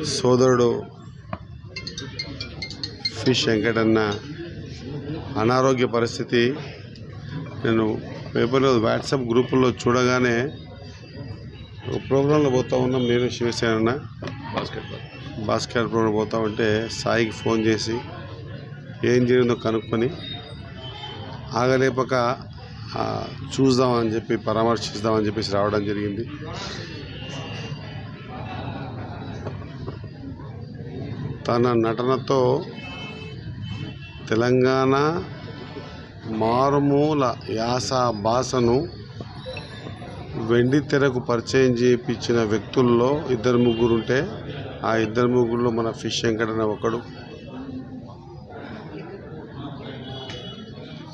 సోదరుడు ఫిష్ వెంకటన్న అనారోగ్య పరిస్థితి నేను పేపర్లో వాట్సాప్ గ్రూపుల్లో చూడగానే ఒక ప్రోగ్రాంలో పోతా ఉన్నాం. నేను శివసేన బాస్కెట్ ప్రోగ్రాం పోతా ఉంటే సాయికి ఫోన్ చేసి ఏం జరిగిందో కనుక్కొని ఆగలేపక చూద్దామని చెప్పి పరామర్శిద్దామని చెప్పేసి రావడం జరిగింది. తన నటనతో తెలంగాణ మారుమూల యాస భాషను వెండి తెరకు పరిచయం చేయించిన వ్యక్తుల్లో ఇద్దరు ముగ్గురు ఉంటే ఆ ఇద్దరు ముగ్గురులో మన ఫిష్ వెంకటన్న ఒకడు.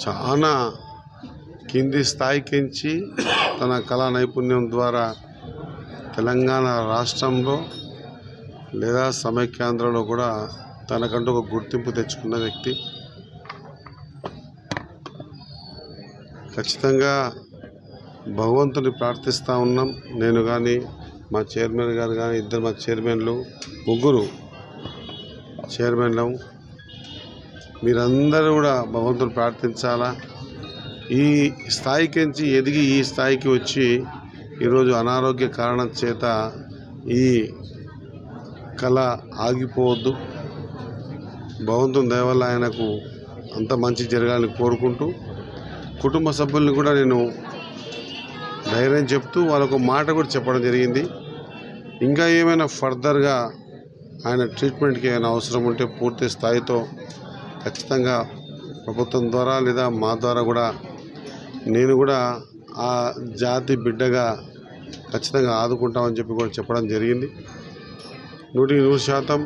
చాలా కింది స్థాయికించి తన కళా నైపుణ్యం ద్వారా తెలంగాణ రాష్ట్రంలో లేదా సమైక్యాంధ్రలో కూడా తనకంటూ ఒక గుర్తింపు తెచ్చుకున్న వ్యక్తి. ఖచ్చితంగా భగవంతుని ప్రార్థిస్తూ ఉన్నాం. నేను కానీ మా చైర్మన్ గారు కానీ ఇద్దరు మా చైర్మన్లు ముగ్గురు చైర్మన్లు మీరందరూ కూడా భగవంతుని ప్రార్థించాలా. ఈ స్థాయికించి ఎదిగి ఈ స్థాయికి వచ్చి ఈరోజు అనారోగ్య కారణం చేత ఈ కళ ఆగిపోవద్దు. భగవంతుని దయ వల్ల ఆయనకు అంత మంచి జరగాలని కోరుకుంటూ కుటుంబ సభ్యుల్ని కూడా నేను ధైర్యం చెప్తూ వాళ్ళకు మాట కూడా చెప్పడం జరిగింది. ఇంకా ఏమైనా ఫర్దర్గా ఆయన ట్రీట్మెంట్కి ఏమైనా అవసరం ఉంటే పూర్తి స్థాయితో ఖచ్చితంగా ప్రభుత్వం ద్వారా లేదా మా ద్వారా కూడా నేను కూడా ఆ జాతి బిడ్డగా ఖచ్చితంగా ఆదుకుంటామని చెప్పి కూడా చెప్పడం జరిగింది. 100%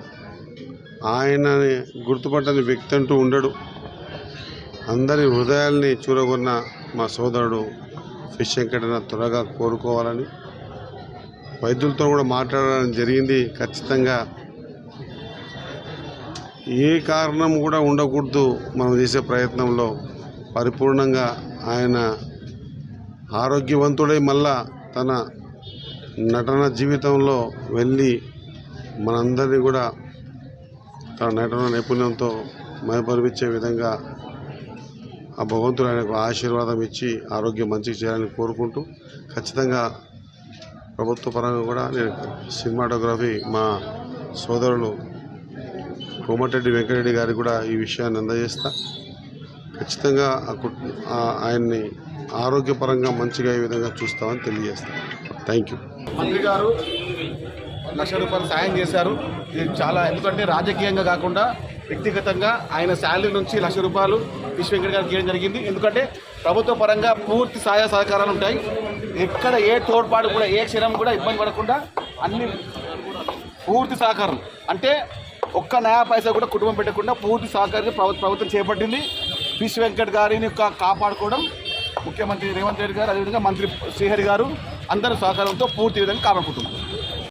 ఆయనని గుర్తుపట్టని వ్యక్తి అంటూ ఉండడు. అందరి హృదయాల్ని చూరగొన్న మా సోదరుడు ఫిష్ వెంకటన్న త్వరగా కోరుకోవాలని వైద్యులతో కూడా మాట్లాడడం జరిగింది. ఖచ్చితంగా ఏ కారణం కూడా ఉండకూడదు మనం చేసే ప్రయత్నంలో. పరిపూర్ణంగా ఆయన ఆరోగ్యవంతుడై మళ్ళా తన నటన జీవితంలో వెళ్ళి మనందరినీ కూడా తన నటన నైపుణ్యంతో మైపరిపించే విధంగా ఆ భగవంతుడు ఆయనకు ఆశీర్వాదం ఇచ్చి ఆరోగ్యం మంచిగా చేయాలని కోరుకుంటూ ఖచ్చితంగా ప్రభుత్వ పరంగా కూడా నేను సినిమాటోగ్రఫీ మా సోదరులు కోమటిరెడ్డి వెంకటరెడ్డి గారికి కూడా ఈ విషయాన్ని అందజేస్తా. ఖచ్చితంగా ఆయన్ని ఆరోగ్యపరంగా మంచిగా ఈ విధంగా చూస్తామని తెలియజేస్తాను. Thank you. మంత్రి గారు ₹1,00,000 సాయం చేశారు. ఇది చాలా, ఎందుకంటే రాజకీయంగా కాకుండా వ్యక్తిగతంగా ఆయన శాలరీ నుంచి ₹1,00,000 ఫిష్ వెంకట గారికి ఇవ్వడం జరిగింది. ఎందుకంటే ప్రభుత్వ పరంగా పూర్తి సహాయ సహకారాలు ఉంటాయి. ఎక్కడ ఏ తోడ్పాటు కూడా ఏ క్షణం కూడా ఇబ్బంది పడకుండా అన్ని పూర్తి సహకారం, అంటే ఒక్క నయా పైసా కూడా కుటుంబం పెట్టకుండా పూర్తి సహకారం ప్రభుత్వం చేపట్టింది. ఫిష్ వెంకట్ గారిని కాపాడుకోవడం ముఖ్యమంత్రి రేవంత్ రెడ్డి గారు, అదేవిధంగా మంత్రి శ్రీహరి గారు అందరూ సహకారంతో పూర్తి విధంగా కాపాడుకుంటున్నారు.